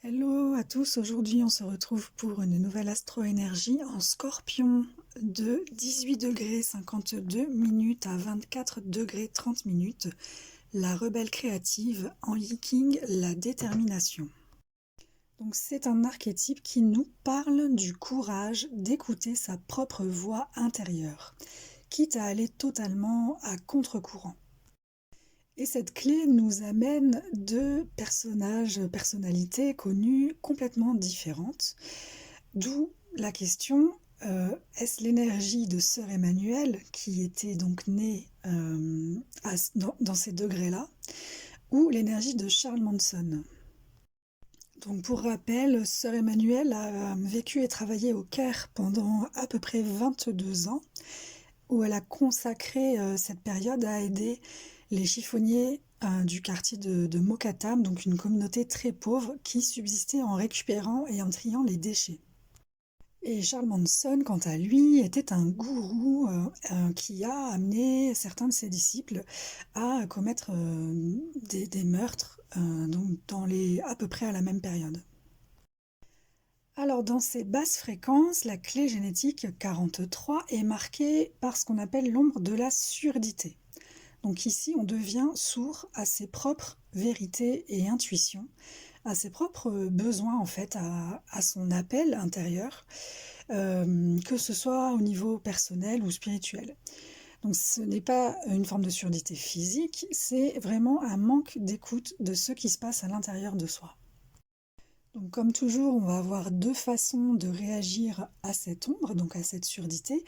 Hello à tous, aujourd'hui on se retrouve pour une nouvelle astro-énergie en Scorpion de 18 degrés 52 minutes à 24 degrés 30 minutes, la rebelle créative, en Viking, la détermination. Donc c'est un archétype qui nous parle du courage d'écouter sa propre voix intérieure, quitte à aller totalement à contre-courant. Et cette clé nous amène deux personnalités connues complètement différentes, d'où la question, est-ce l'énergie de Sœur Emmanuelle, qui était donc née dans ces degrés-là, ou l'énergie de Charles Manson? Donc pour rappel, Sœur Emmanuelle a vécu et travaillé au Caire pendant à peu près 22 ans, où elle a consacré cette période à aider les chiffonniers du quartier de Mokatam, donc une communauté très pauvre qui subsistait en récupérant et en triant les déchets. Et Charles Manson, quant à lui, était un gourou qui a amené certains de ses disciples à commettre des meurtres donc à peu près à la même période. Alors dans ces basses fréquences, la clé génétique 43 est marquée par ce qu'on appelle l'ombre de la surdité. Donc ici, on devient sourd à ses propres vérités et intuitions, à ses propres besoins en fait, à son appel intérieur, que ce soit au niveau personnel ou spirituel. Donc ce n'est pas une forme de surdité physique, c'est vraiment un manque d'écoute de ce qui se passe à l'intérieur de soi. Donc comme toujours, on va avoir deux façons de réagir à cette ombre, donc à cette surdité.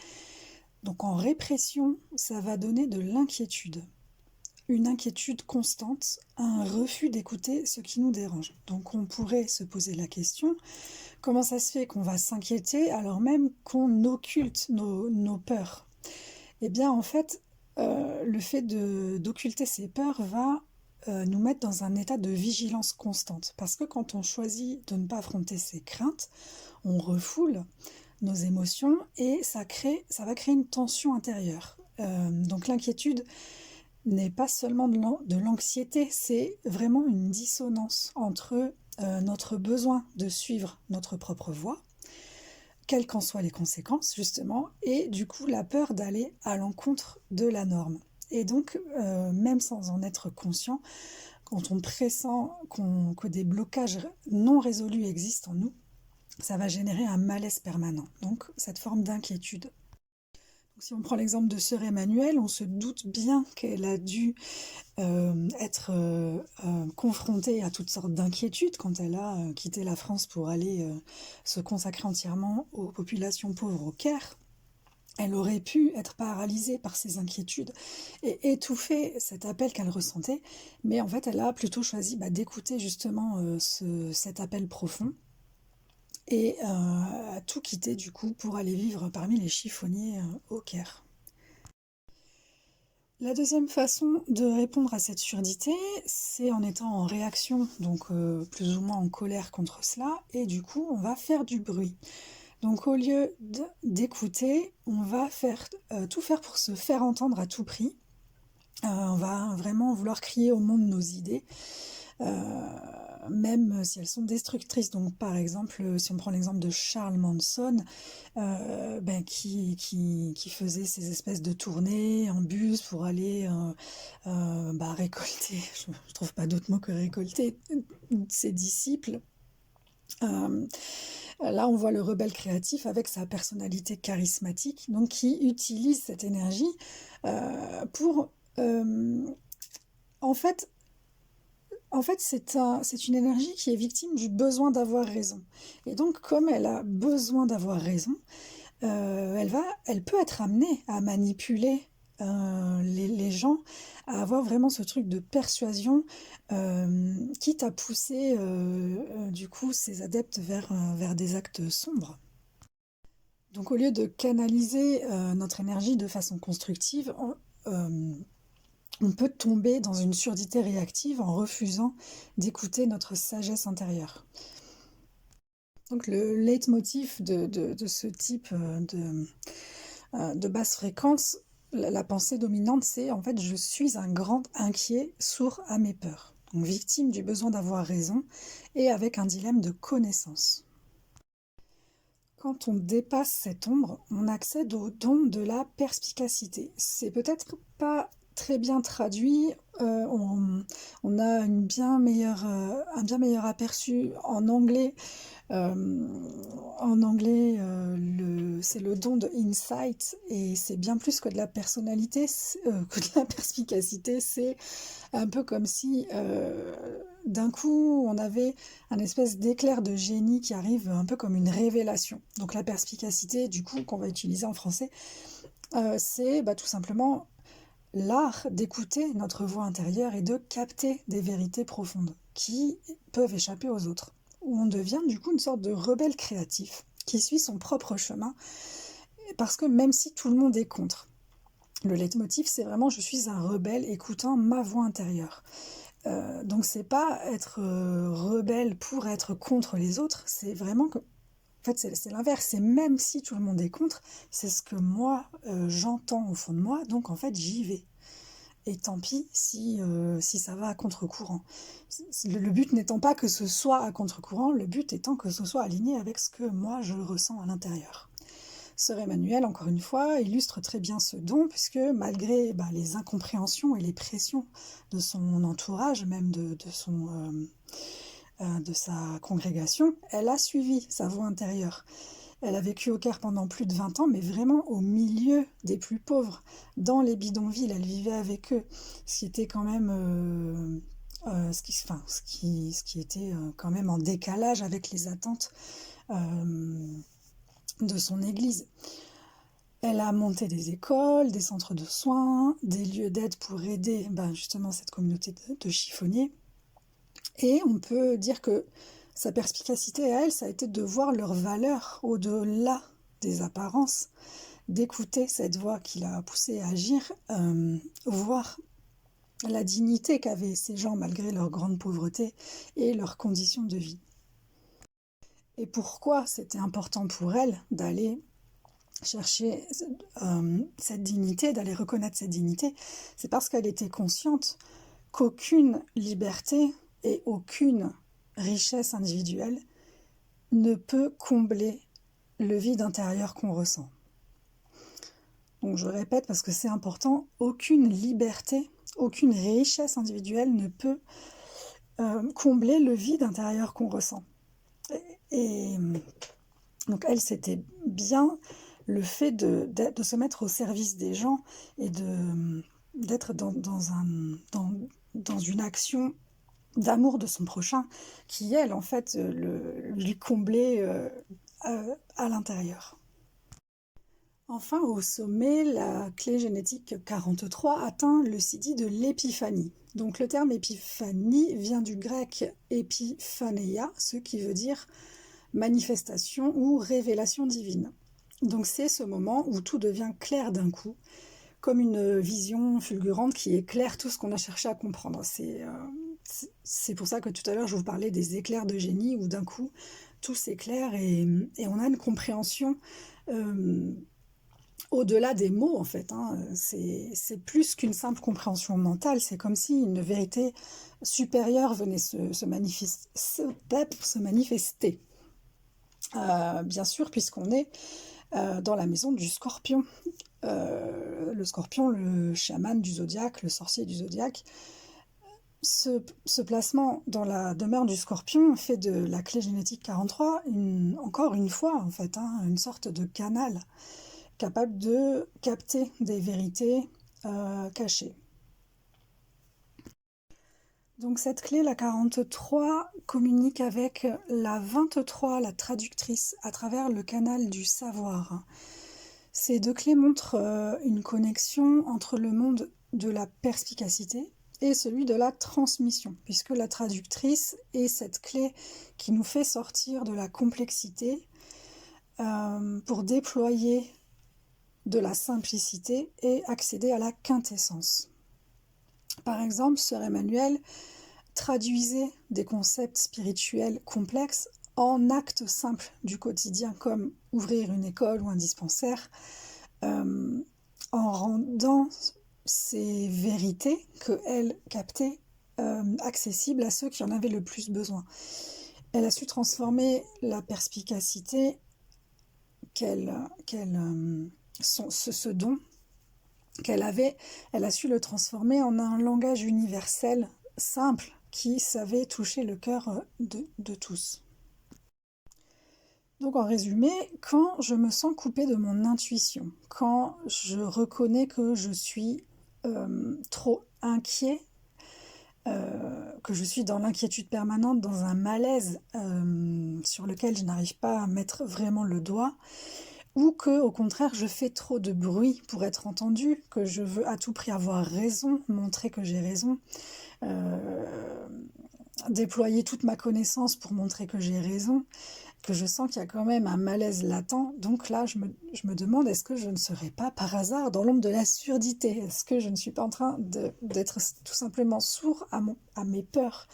Donc en répression, ça va donner de l'inquiétude, une inquiétude constante, un refus d'écouter ce qui nous dérange. Donc on pourrait se poser la question, comment ça se fait qu'on va s'inquiéter alors même qu'on occulte nos peurs? Eh bien en fait, le fait d'occulter ces peurs va nous mettre dans un état de vigilance constante. Parce que quand on choisit de ne pas affronter ses craintes, on refoule nos émotions et ça va créer une tension intérieure. Donc l'inquiétude n'est pas seulement de l'anxiété, c'est vraiment une dissonance entre notre besoin de suivre notre propre voie, quelles qu'en soient les conséquences justement, et du coup la peur d'aller à l'encontre de la norme. Et donc, même sans en être conscient, quand on pressent que des blocages non résolus existent en nous, ça va générer un malaise permanent, donc cette forme d'inquiétude. Si on prend l'exemple de Sœur Emmanuelle, on se doute bien qu'elle a dû être confrontée à toutes sortes d'inquiétudes quand elle a quitté la France pour aller se consacrer entièrement aux populations pauvres au Caire. Elle aurait pu être paralysée par ses inquiétudes et étouffer cet appel qu'elle ressentait, mais en fait elle a plutôt choisi d'écouter justement cet appel profond et a tout quitté du coup pour aller vivre parmi les chiffonniers au Caire. La deuxième façon de répondre à cette surdité, c'est en étant en réaction, donc plus ou moins en colère contre cela, et du coup on va faire du bruit. Donc au lieu d'écouter, on va tout faire pour se faire entendre à tout prix. On va vraiment vouloir crier au monde nos idées, même si elles sont destructrices. Donc par exemple, si on prend l'exemple de Charles Manson, qui faisait ces espèces de tournées en bus pour aller récolter, je ne trouve pas d'autre mot que récolter, ses disciples. Là, on voit le rebelle créatif avec sa personnalité charismatique, donc qui utilise cette énergie pour... en fait, c'est une énergie qui est victime du besoin d'avoir raison. Et donc, comme elle a besoin d'avoir raison, elle peut être amenée à manipuler les gens, à avoir vraiment ce truc de persuasion, quitte à pousser du coup ses adeptes vers des actes sombres. Donc au lieu de canaliser notre énergie de façon constructive, on peut tomber dans une surdité réactive en refusant d'écouter notre sagesse intérieure. Donc le leitmotiv de ce type de basse fréquence, la pensée dominante, c'est en fait je suis un grand inquiet, sourd à mes peurs. donc victime du besoin d'avoir raison, et avec un dilemme de connaissance. Quand on dépasse cette ombre, on accède au don de la perspicacité. C'est peut-être pas très bien traduit, on a un bien meilleur aperçu en anglais. C'est le don de insight, et c'est bien plus que de la personnalité, que de la perspicacité. C'est un peu comme si d'un coup on avait un espèce d'éclair de génie qui arrive, un peu comme une révélation. Donc la perspicacité, du coup, qu'on va utiliser en français, c'est tout simplement l'art d'écouter notre voix intérieure et de capter des vérités profondes qui peuvent échapper aux autres, où on devient du coup une sorte de rebelle créatif qui suit son propre chemin, parce que même si tout le monde est contre, le leitmotiv c'est vraiment je suis un rebelle écoutant ma voix intérieure. Donc c'est pas être rebelle pour être contre les autres, c'est vraiment que, en fait c'est l'inverse, c'est même si tout le monde est contre, c'est ce que moi j'entends au fond de moi, donc en fait j'y vais. Et tant pis si ça va à contre-courant. Le but n'étant pas que ce soit à contre-courant, le but étant que ce soit aligné avec ce que moi je ressens à l'intérieur. Sœur Emmanuelle, encore une fois, illustre très bien ce don, puisque malgré les incompréhensions et les pressions de son entourage, même de sa congrégation, elle a suivi sa voie intérieure. Elle a vécu au Caire pendant plus de 20 ans, mais vraiment au milieu des plus pauvres, dans les bidonvilles. Elle vivait avec eux, ce qui était quand même ce qui était quand même en décalage avec les attentes de son église. Elle a monté des écoles, des centres de soins, des lieux d'aide pour aider justement cette communauté de chiffonniers. Et on peut dire que sa perspicacité à elle, ça a été de voir leur valeur au-delà des apparences, d'écouter cette voix qui l'a poussée à agir, voir la dignité qu'avaient ces gens malgré leur grande pauvreté et leurs conditions de vie. Et pourquoi c'était important pour elle d'aller chercher cette dignité, d'aller reconnaître cette dignité, c'est parce qu'elle était consciente qu'aucune liberté et aucune richesse individuelle ne peut combler le vide intérieur qu'on ressent. Donc je répète parce que c'est important, aucune liberté, aucune richesse individuelle ne peut combler le vide intérieur qu'on ressent. Et donc elle, c'était bien le fait de se mettre au service des gens et d'être dans une action d'amour de son prochain qui, elle, en fait, lui comblait à l'intérieur. Enfin, au sommet, la clé génétique 43 atteint le sidi de l'épiphanie. Donc le terme épiphanie vient du grec epiphaneia, ce qui veut dire manifestation ou révélation divine. Donc c'est ce moment où tout devient clair d'un coup, comme une vision fulgurante qui éclaire tout ce qu'on a cherché à comprendre. C'est pour ça que tout à l'heure je vous parlais des éclairs de génie, où d'un coup tout s'éclaire et on a une compréhension au-delà des mots, en fait. C'est plus qu'une simple compréhension mentale, c'est comme si une vérité supérieure venait se manifester. Bien sûr, puisqu'on est dans la maison du Scorpion. Le Scorpion, le chaman du zodiaque, le sorcier du zodiaque. Ce placement dans la demeure du Scorpion fait de la clé génétique 43 encore une fois, en fait, une sorte de canal capable de capter des vérités cachées. Donc cette clé, la 43, communique avec la 23, la traductrice, à travers le canal du savoir. Ces deux clés montrent une connexion entre le monde de la perspicacité et celui de la transmission, puisque la traductrice est cette clé qui nous fait sortir de la complexité pour déployer de la simplicité et accéder à la quintessence. Par exemple, Sœur Emmanuelle traduisait des concepts spirituels complexes en actes simples du quotidien, comme ouvrir une école ou un dispensaire, en rendant ces vérités qu'elle captait accessible à ceux qui en avaient le plus besoin. Elle a su transformer la perspicacité ce don qu'elle avait, elle a su le transformer en un langage universel, simple, qui savait toucher le cœur de tous. Donc en résumé, quand je me sens coupée de mon intuition, quand je reconnais que je suis trop inquiet, que je suis dans l'inquiétude permanente, dans un malaise sur lequel je n'arrive pas à mettre vraiment le doigt, ou que au contraire je fais trop de bruit pour être entendue, que je veux à tout prix avoir raison, montrer que j'ai raison, déployer toute ma connaissance pour montrer que j'ai raison, que je sens qu'il y a quand même un malaise latent. Donc là, je me demande, est-ce que je ne serais pas par hasard dans l'ombre de la surdité? Est-ce que je ne suis pas en train d'être tout simplement sourd à mes peurs?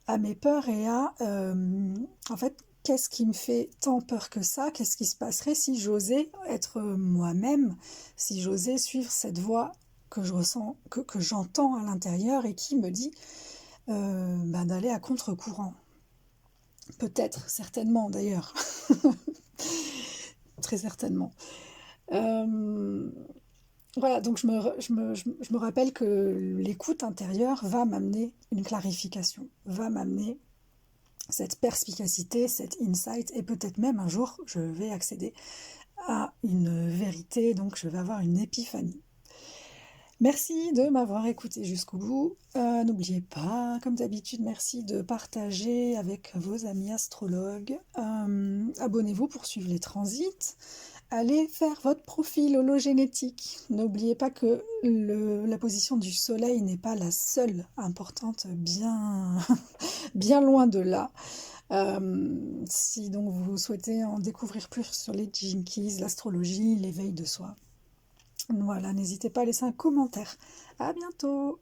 À mes peurs et en fait, qu'est-ce qui me fait tant peur que ça? Qu'est-ce qui se passerait si j'osais être moi-même, si j'osais suivre cette voix que je ressens, que j'entends à l'intérieur et qui me dit d'aller à contre-courant? Peut-être, certainement d'ailleurs, très certainement. Voilà, donc je me rappelle que l'écoute intérieure va m'amener une clarification, va m'amener cette perspicacité, cet insight, et peut-être même un jour, je vais accéder à une vérité, donc je vais avoir une épiphanie. Merci de m'avoir écouté jusqu'au bout. N'oubliez pas, comme d'habitude, merci de partager avec vos amis astrologues. Abonnez-vous pour suivre les transits. Allez faire votre profil hologénétique. N'oubliez pas que la position du soleil n'est pas la seule importante, bien, bien loin de là. Si donc vous souhaitez en découvrir plus sur les Jinkies, l'astrologie, l'éveil de soi, voilà, n'hésitez pas à laisser un commentaire. À bientôt!